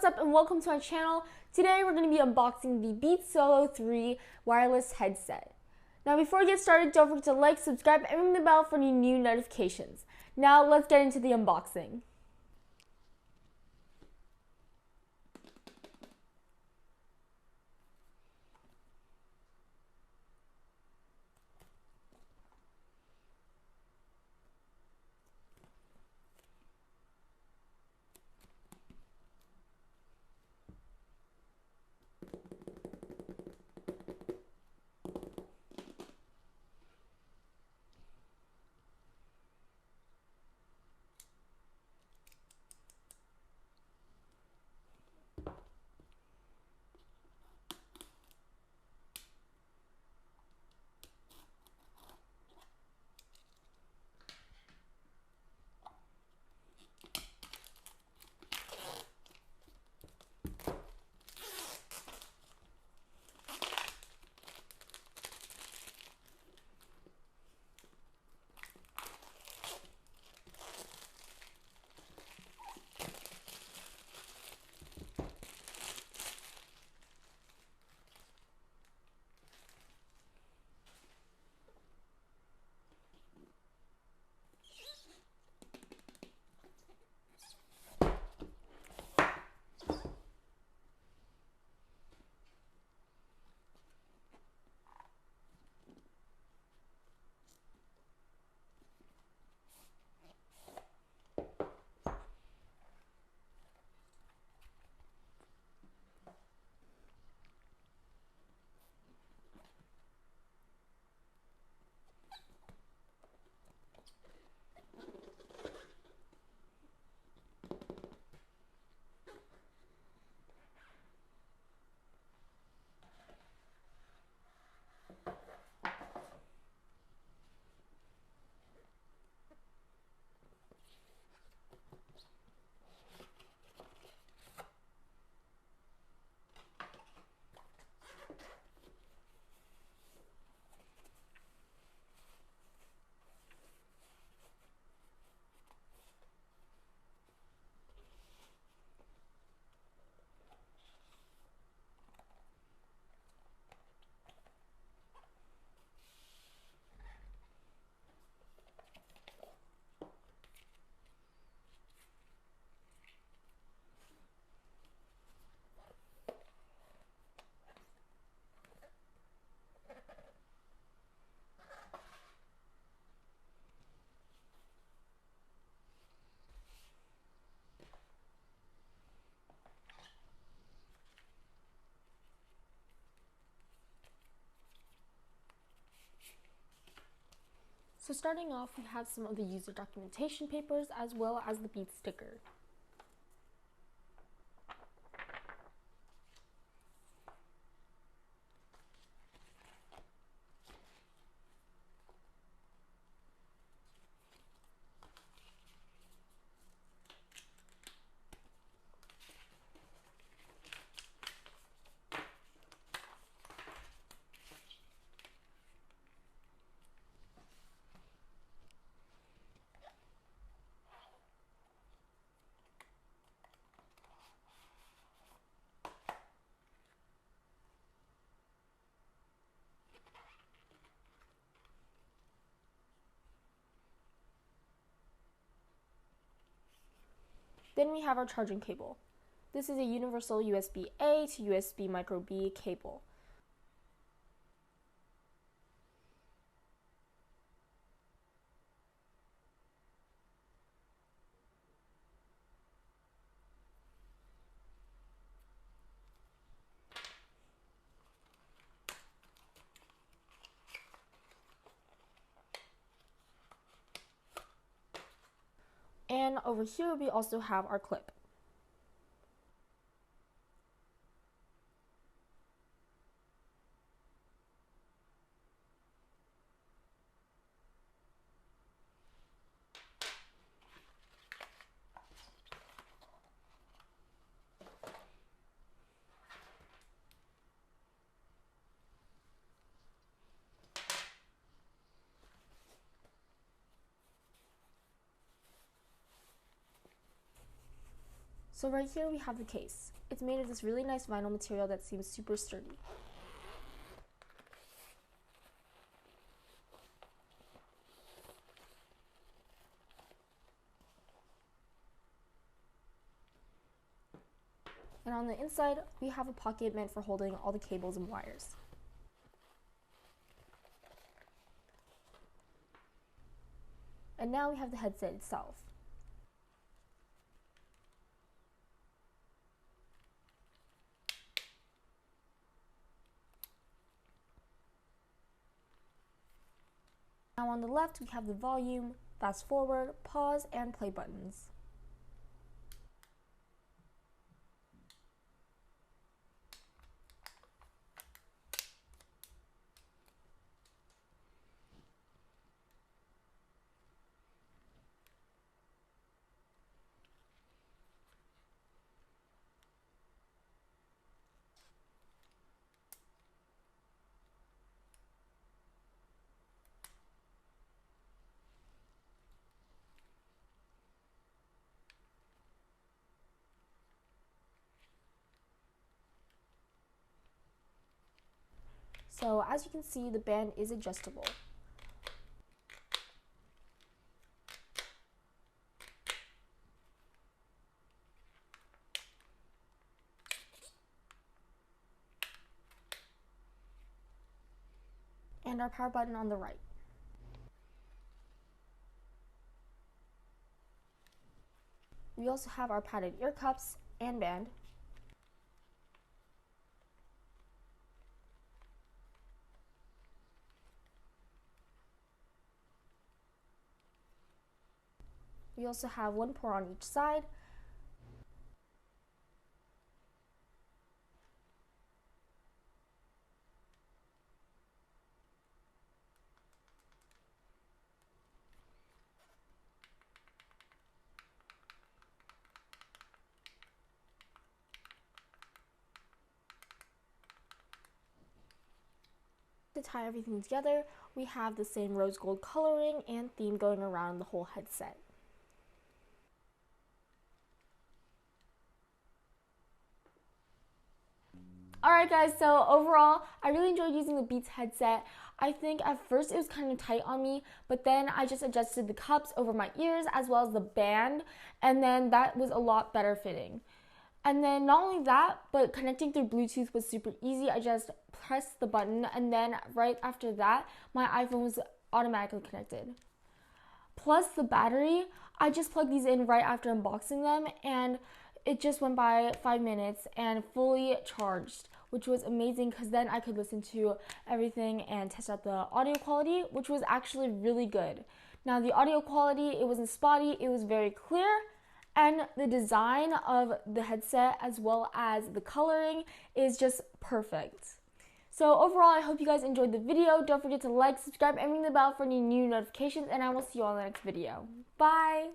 what's up and welcome to my channel. Today we're going to be unboxing the Beats SOLO3 wireless headset. Now before we get started, don't forget to like, subscribe, and ring the bell for any new notifications. Now let's get into the unboxing. So starting off, we have some of the user documentation papers as well as the Beats sticker. Then we have our charging cable. This is a universal USB-A to USB micro B cable. And over here we also have our clip. So right here we have the case. It's made of this really nice vinyl material that seems super sturdy. And on the inside, we have a pocket meant for holding all the cables and wires. And now we have the headset itself. Now on the left, we have the volume, fast forward, pause, and play buttons. So as you can see, the band is adjustable. And our power button on the right. We also have our padded ear cups and band. We also have one port on each side. To tie everything together, we have the same rose gold coloring and theme going around the whole headset. Alright guys, so overall, I really enjoyed using the Beats headset. I think at first it was kind of tight on me, but then I just adjusted the cups over my ears as well as the band, and then that was a lot better fitting. And then not only that, but connecting through Bluetooth was super easy. I just pressed the button and then right after that, my iPhone was automatically connected. Plus the battery, I just plugged these in right after unboxing them and it just went by 5 minutes and fully charged, which was amazing because then I could listen to everything and test out the audio quality, which was actually really good. Now the audio quality, it wasn't spotty, it was very clear, and the design of the headset as well as the coloring is just perfect. So overall, I hope you guys enjoyed the video. Don't forget to like, subscribe, and ring the bell for any new notifications, and I will see you all in the next video. Bye!